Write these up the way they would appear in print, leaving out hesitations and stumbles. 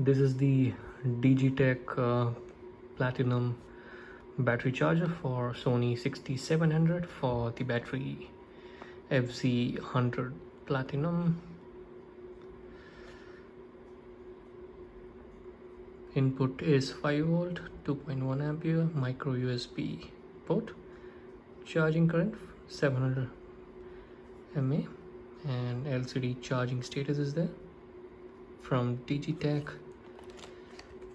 This is the Digitek Platinum battery charger for Sony 6700 for the battery FZ 100 Platinum. Input is 5 volt, 2.1 ampere, micro USB port, charging current 700 mAh, and LCD charging status is there. From Digitek,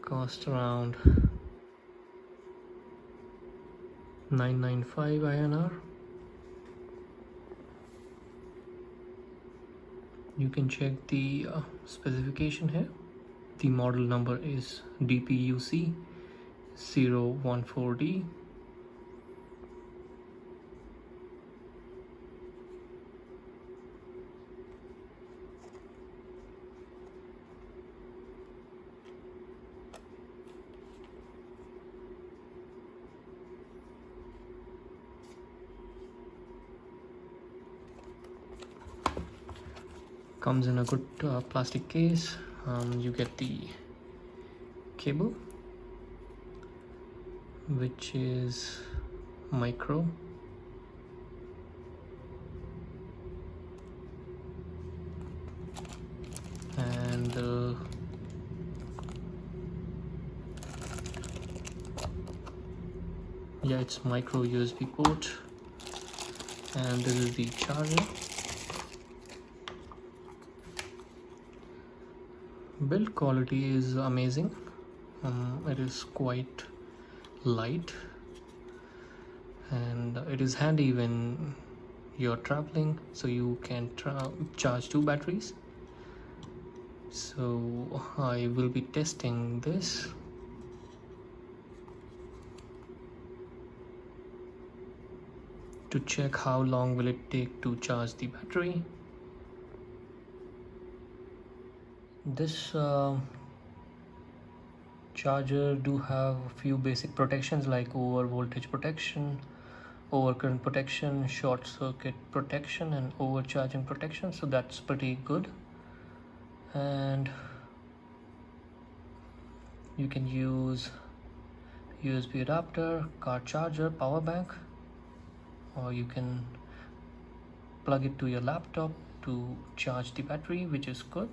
cost around 995 INR. You can check the specification here. The model number is DPUC 014D. Comes in a good plastic case. You get the cable, which is micro, and yeah, it's micro USB port, and this is the charger. Build quality is amazing. It is quite light, and it is handy when you're traveling, so you can charge 2 batteries. So I will be testing this. To check how long will it take to charge the battery. This charger do have a few basic protections like over voltage protection, over current protection, short circuit protection, and overcharging protection, so that's pretty good. And you can use USB adapter, car charger, power bank, or you can plug it to your laptop to charge the battery, which is good.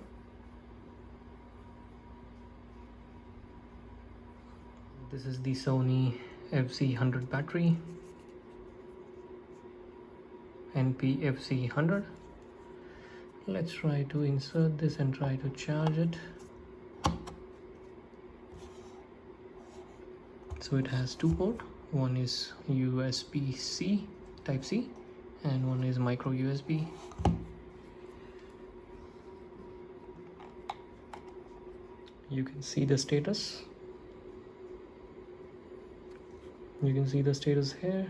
This is the Sony FZ 100 battery, NP FZ 100. Let's try to insert this and try to charge it. So it has 2 ports. One is USB-C, Type C, and one is micro USB. You can see the status. You can see the status here.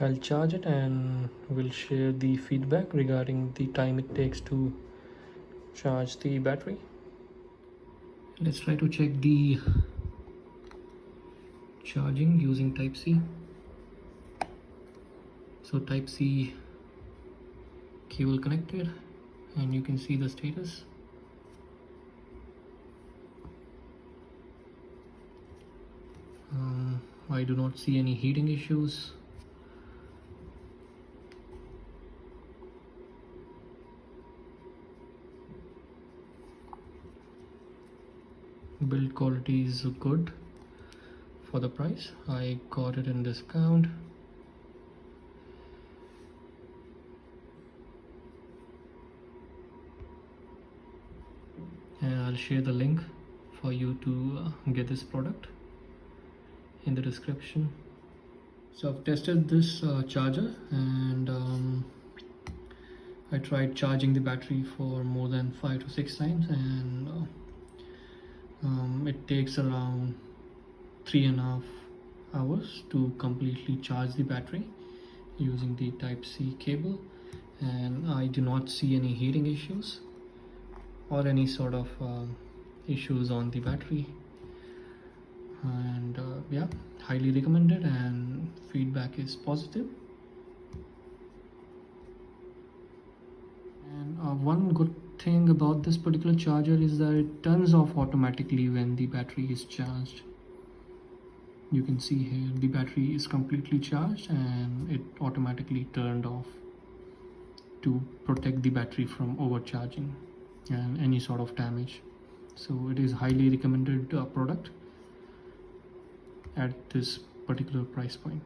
I'll charge it and we'll share the feedback regarding the time it takes to charge the battery. Let's try to check the charging using Type C. So Type C cable connected, and you can see the status. I do not see any heating issues. Build quality is good for the price. I got it in discount. And I'll share the link for you to get this product in the description. So I've tested this charger, and I tried charging the battery for more than 5 to 6 times, and it takes around 3.5 hours to completely charge the battery using the Type C cable, and I do not see any heating issues or any sort of issues on the battery. And yeah, highly recommended, and feedback is positive. And one good thing about this particular charger is that it turns off automatically when the battery is charged. You can see here the battery is completely charged and it automatically turned off to protect the battery from overcharging and any sort of damage. So it is highly recommended product at this particular price point.